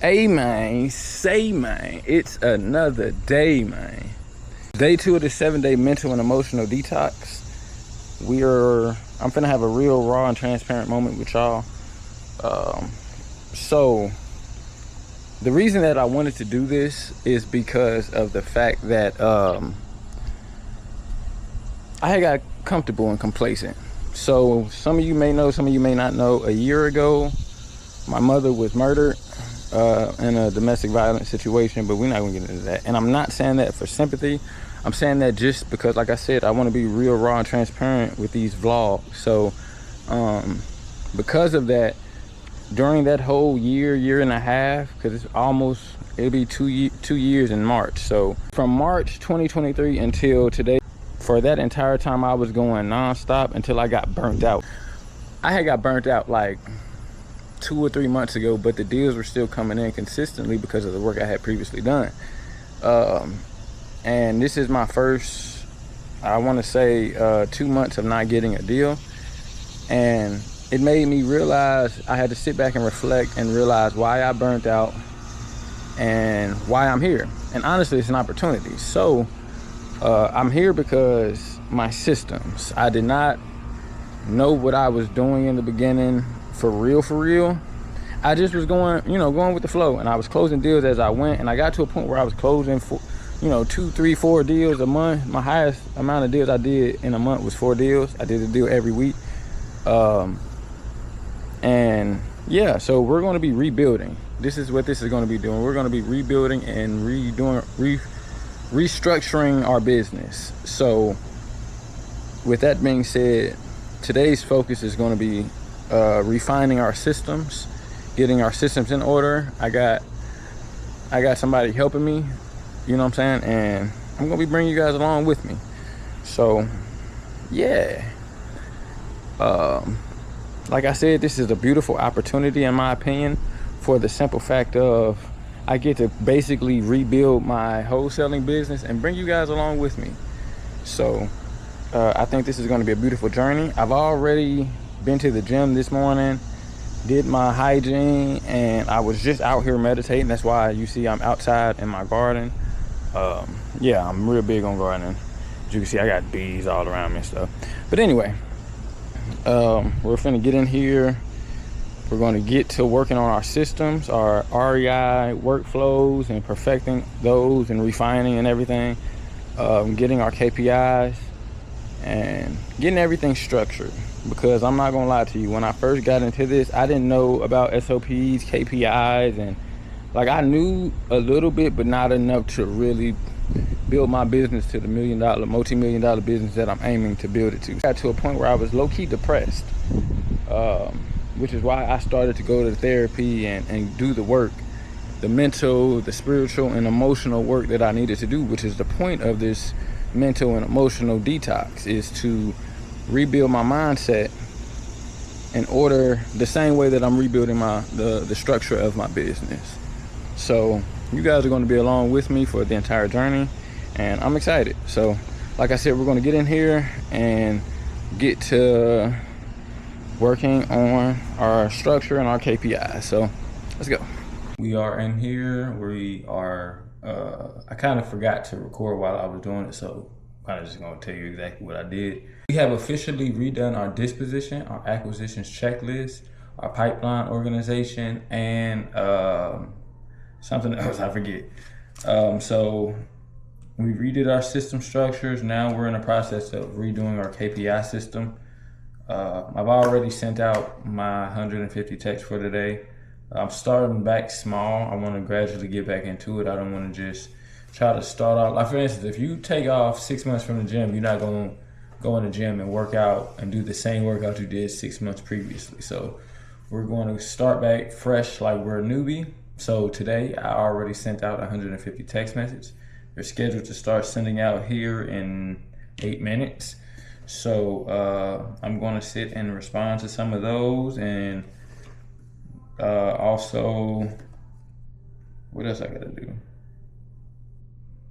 Hey man, say man, it's another day, man. Day 2 of the 7-day mental and emotional detox. I'm finna have a real raw and transparent moment with y'all. So the reason that I wanted to do this is because of the fact that I had got comfortable and complacent. So some of you may know, some of you may not know, a year ago, my mother was murdered in a domestic violence situation, but we're not gonna get into that. And I'm not saying that for sympathy. I'm saying that just because, like I said, I want to be real, raw, and transparent with these vlogs. So because of that, during that whole year and a half, because it'll be 2 years in March. So from March 2023 until today, for that entire time, I was going nonstop until I got burnt out. I had got burnt out like 2 or 3 months ago, but the deals were still coming in consistently because of the work I had previously done. And this is my first, I want to say 2 months of not getting a deal. And it made me realize I had to sit back and reflect and realize why I burnt out and why I'm here. And honestly, it's an opportunity. So I'm here because my systems, I did not know what I was doing in the beginning for real. I just was going with the flow, and I was closing deals as I went, and I got to a point where I was closing 2, 3, 4 deals a month. My highest amount of deals I did in a month was 4 deals. I did a deal every week. And yeah, so we're going to be rebuilding. This is what this is going to be doing. We're going to be rebuilding and restructuring our business. So with that being said, today's focus is going to be refining our systems, getting our systems in order. I got somebody helping me, you know what I'm saying? And I'm going to be bringing you guys along with me. So yeah, like I said, this is a beautiful opportunity in my opinion, for the simple fact of I get to basically rebuild my wholesaling business and bring you guys along with me. So I think this is going to be a beautiful journey. I've already been to the gym this morning, did my hygiene, and I was just out here meditating. That's why you see I'm outside in my garden. Yeah, I'm real big on gardening. As you can see, I got bees all around me and stuff. But anyway, we're finna get in here. We're going to get to working on our systems, our REI workflows, and perfecting those and refining and everything. Getting our KPIs and getting everything structured. Because I'm not gonna lie to you, when I first got into this, I didn't know about SOPs, KPIs, and like I knew a little bit, but not enough to really build my business to the multi-million-dollar business that I'm aiming to build it to. I got to a point where I was low-key depressed, which is why I started to go to therapy and do the work, the mental, the spiritual, and emotional work that I needed to do, which is the point of this mental and emotional detox, is to rebuild my mindset in order, the same way that I'm rebuilding the structure of my business. So you guys are going to be along with me for the entire journey, and I'm excited. So like I said, we're going to get in here and get to working on our structure and our KPIs. So let's go. We are in here. We are I kind of forgot to record while I was doing it, so I'm kind of just going to tell you exactly what I did. We have officially redone our disposition, our acquisitions checklist, our pipeline organization, and something else I forget. So we redid our system structures. Now we're in the process of redoing our KPI system. I've already sent out my 150 texts for today. I'm starting back small. I want to gradually get back into it. I don't want to just try to start off. Like for instance, if you take off 6 months from the gym, you're not going to go in the gym and work out and do the same workout you did 6 months previously. So we're going to start back fresh like we're a newbie. So today I already sent out 150 text messages. They're scheduled to start sending out here in 8 minutes. So I'm going to sit and respond to some of those, and also, what else I got to do?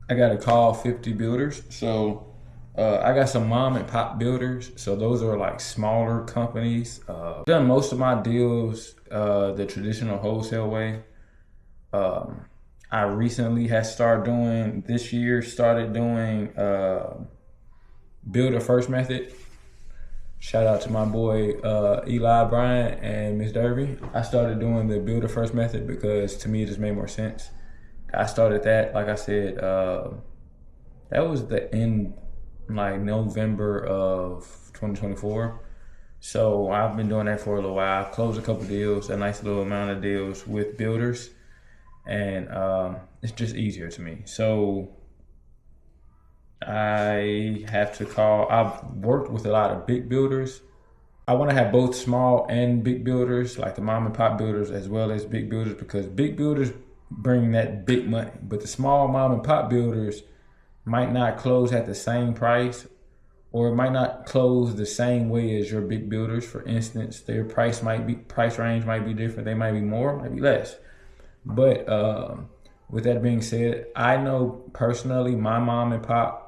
I got to call 50 builders. So I got some mom and pop builders. So those are like smaller companies. I've done most of my deals the traditional wholesale way. Um, I recently had started doing this year, started doing Builder First Method. Shout out to my boy Eli Bryant and Miss Derby. I started doing the Builder First Method because to me it just made more sense. I started that, like I said, that was the end, like November of 2024. So I've been doing that for a little while. I've closed a couple deals, a nice little amount of deals with builders, and it's just easier to me. So I have to call. I've worked with a lot of big builders. I want to have both small and big builders, like the mom and pop builders as well as big builders, because big builders bring that big money. But the small mom and pop builders might not close at the same price, or it might not close the same way as your big builders. For instance, their price range might be different. They might be more, might be less. But with that being said, I know personally my mom and pop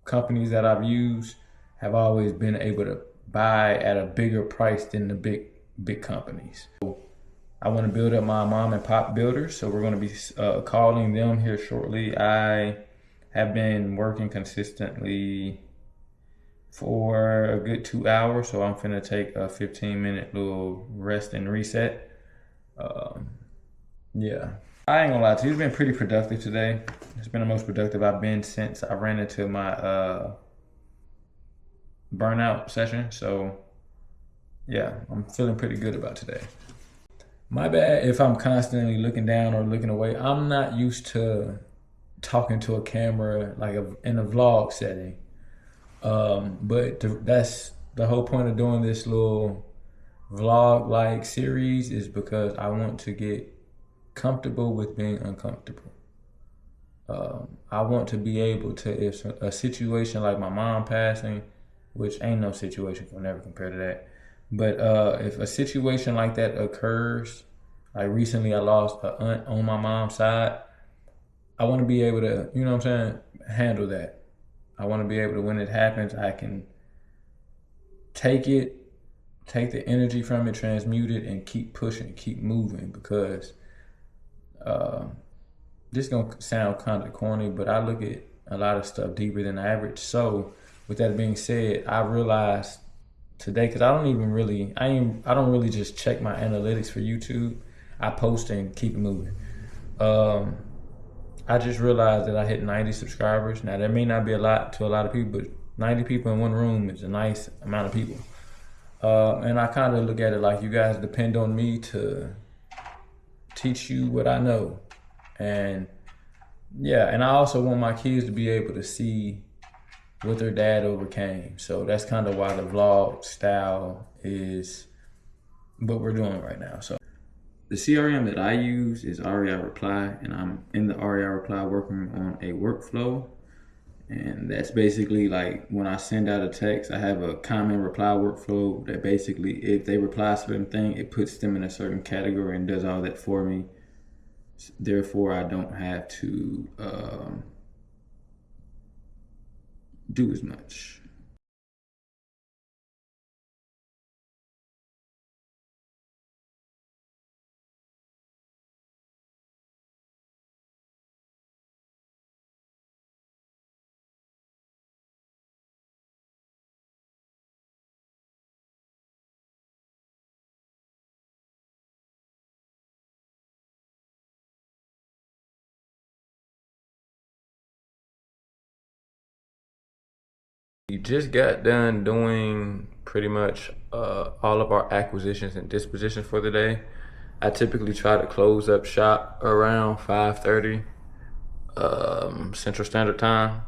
companies that I've used have always been able to buy at a bigger price than the big companies. So I want to build up my mom and pop builders, so we're going to be calling them here shortly. I have been working consistently for a good 2 hours, so I'm finna take a 15-minute little rest and reset. Yeah, I ain't gonna lie to you, it's been pretty productive today. It's been the most productive I've been since I ran into my burnout session. So yeah, I'm feeling pretty good about today. My bad if I'm constantly looking down or looking away. I'm not used to talking to a camera like in a vlog setting. But that's the whole point of doing this little vlog-like series, is because I want to get comfortable with being uncomfortable. I want to be able to, if a situation like my mom passing, which ain't no situation can never compare to that, but if a situation like that occurs, like recently I lost an aunt on my mom's side, I want to be able to, you know what I'm saying, handle that. I want to be able to, when it happens, I can take the energy from it, transmute it, and keep pushing, keep moving, because this is going to sound kind of corny, but I look at a lot of stuff deeper than average. So with that being said, I realized today, because I don't really just check my analytics for YouTube. I post and keep it moving. I just realized that I hit 90 subscribers. Now that may not be a lot to a lot of people, but 90 people in one room is a nice amount of people. And I kind of look at it like you guys depend on me to teach you what I know. And yeah, and I also want my kids to be able to see what their dad overcame. So that's kind of why the vlog style is what we're doing right now. So the CRM that I use is REI Reply, and I'm in the REI Reply working on a workflow. And that's basically like when I send out a text, I have a comment reply workflow that basically, if they reply a certain thing, it puts them in a certain category and does all that for me. Therefore, I don't have to do as much. We just got done doing pretty much all of our acquisitions and dispositions for the day. I typically try to close up shop around 5:30 Central Standard Time,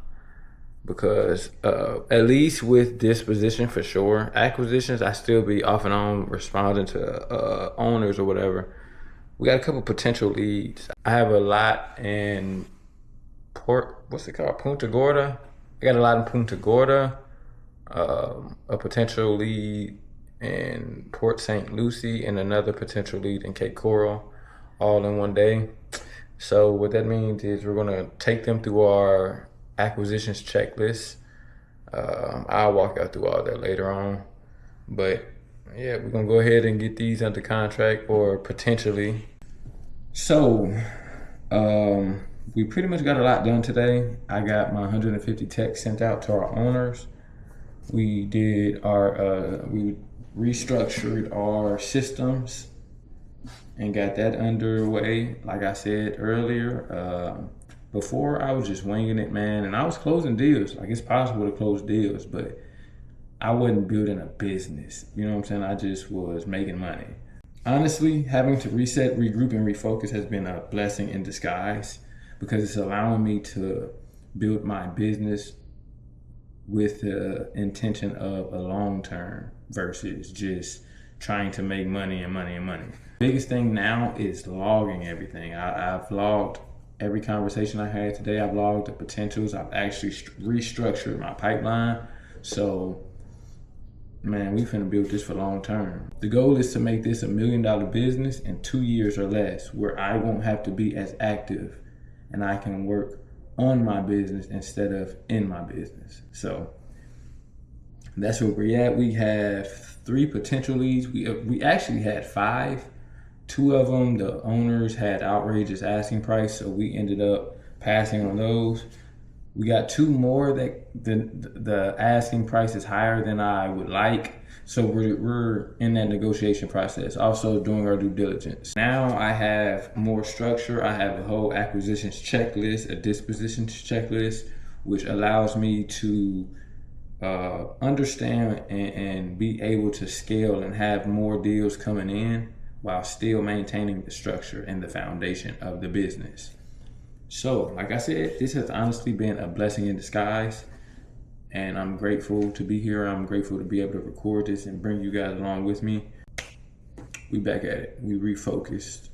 because at least with disposition for sure, acquisitions I still be off and on responding to owners or whatever. We got a couple potential leads. I have a lot in Punta Gorda. I got a lot in Punta Gorda, a potential lead in Port St. Lucie, and another potential lead in Cape Coral, all in one day. So what that means is we're gonna take them through our acquisitions checklist. I'll walk out through all that later on. But yeah, we're gonna go ahead and get these under contract, or potentially. So We pretty much got a lot done today. I got my 150 texts sent out to our owners. We did we restructured our systems and got that underway. Like I said earlier, before I was just winging it, man, and I was closing deals. Like, it's possible to close deals, but I wasn't building a business. You know what I'm saying? I just was making money. Honestly, having to reset, regroup, and refocus has been a blessing in disguise, because it's allowing me to build my business with the intention of a long term versus just trying to make money and money and money. Biggest thing now is logging everything. I've logged every conversation I had today. I've logged the potentials. I've actually restructured my pipeline. So, man, we finna build this for long term. The goal is to make this $1 million business in 2 years or less, where I won't have to be as active and I can work on my business instead of in my business. So that's where we're at. We have 3 potential leads. We actually had 5. 2 of them, the owners had outrageous asking price, so we ended up passing on those. We got 2 more that the asking price is higher than I would like. So we're in that negotiation process, also doing our due diligence. Now I have more structure. I have a whole acquisitions checklist, a disposition checklist, which allows me to understand and be able to scale and have more deals coming in while still maintaining the structure and the foundation of the business. So, like I said, this has honestly been a blessing in disguise, and I'm grateful to be here. I'm grateful to be able to record this and bring you guys along with me. We back at it. We refocused.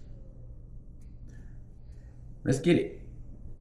Let's get it.